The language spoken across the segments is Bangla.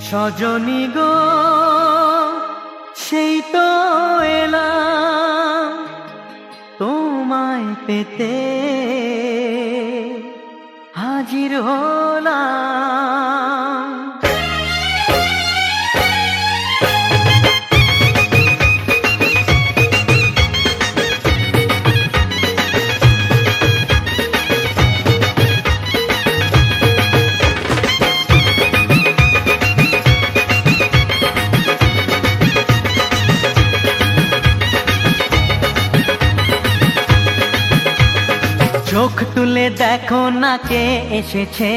সজনী গো সেই তো এলাম তোমায় পেতে হাজির হলাম। চোখ তুলে দেখো না কে এসেছে,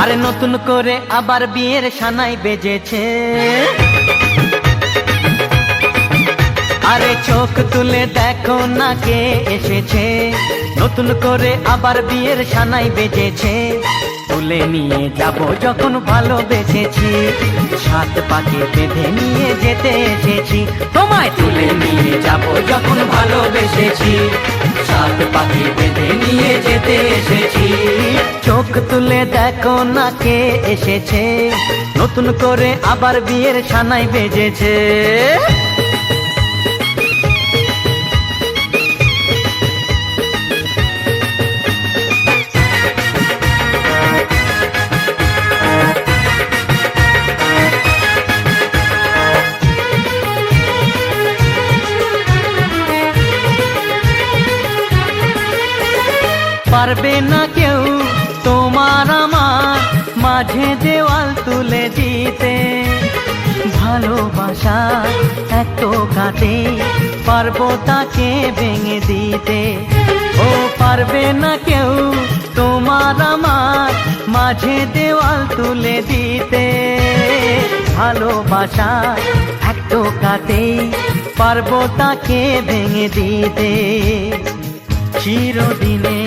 আরে নতুন করে আবার বিয়ের সানাই বেজেছে। আরে চোখ তুলে দেখো না কে এসেছে, নতুন করে আবার বিয়ের সানাই বেজেছে। তুলে নিয়ে যাব যখন ভালোবেসেছি, সাত পাকে বেঁধে নিয়ে যেতে এসেছি। তোমায় তুলে নিয়ে যাব যখন ভালোবেসেছি, সাত পাকে বেঁধে নিয়ে যেতে এসেছি। চোখ তুলে দেখো না কে এসেছে, নতুন করে আবার বিয়ের সানাই বেজেছে। পারবে না কেউ তোমার আমার মাঝে দেওয়াল তুলে দিতে, ভালোবাসা এত কাটে পারবো তাকে ভেঙে দিতে। ও পারবে না কেউ তোমার আমার মাঝে দেওয়াল তুলে দিতে, ভালোবাসা এত কাটে পারবো তাকে ভেঙে দিতে। চিরদিনে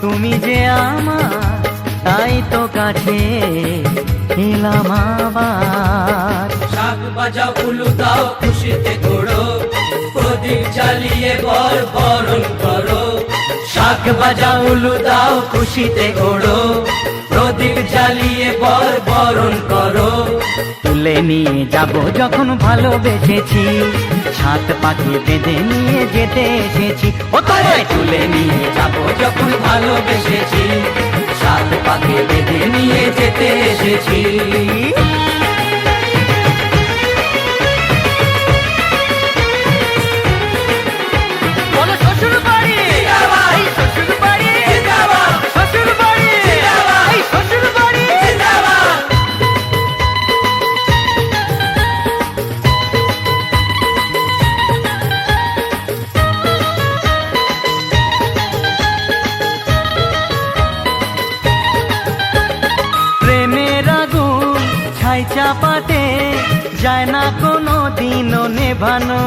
তুমি যে আমার, তাই তো কাছে এলাম আবার। শাক বাজাও উলু দাও খুশিতে ঘোড়ো, প্রদীপ জ্বালিয়ে বরণ করো। শাক বাজাও উলু দাও খুশিতে ঘোড়ো, প্রদীপ জ্বালিয়ে বরণ করো। তুলে নিয়ে যাব যখন ভালোবেসেছি, সাত পাখি বেঁধে নিয়ে যেতে এসেছি। ও তোমায় তুলে নিয়ে যাব যখন ভালোবেসেছি, সাত পাখি বেঁধে নিয়ে যেতে এসেছি। চাপাতে যায় না কোনো দিনও নেভানো,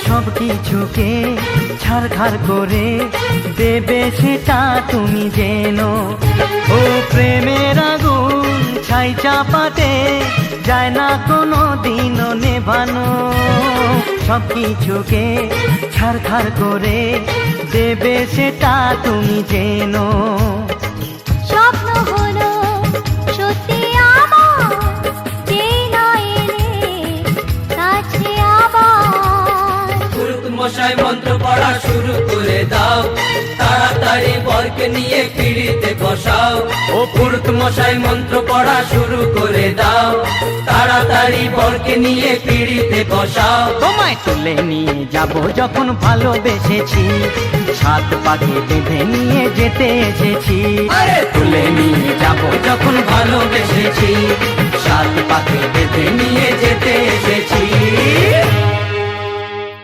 সব কিছুকে ছাড়খাড় করে দেবে সেটা তুমি জেনো। ও প্রেমের আগুন ছাই চাপাতে যায় না কোনো দিনও নেভানো, সব কিছুকে ছাড়খাড় করে দেবে সেটা তুমি জেনো। স্বপ্ন হলো সত্যি মশাই মন্ত্র পড়া শুরু করে দাও, তাড়াতাড়ি বরকে নিয়ে পিড়িতে বসাও। ও পুরুত মশাই মন্ত্র পড়া শুরু করে দাও, তাড়াতাড়ি বরকে নিয়ে পিড়িতে বসাও। তোমায় তুলে নিয়ে যাব যখন ভালোবেসেছি, সাত পাখি বেঁধে নিয়ে যেতে এসেছি। আরে তুলে নিয়ে যাব যখন ভালোবেসেছি, সাত পাখি বেঁধে নিয়ে যেতে এসেছি।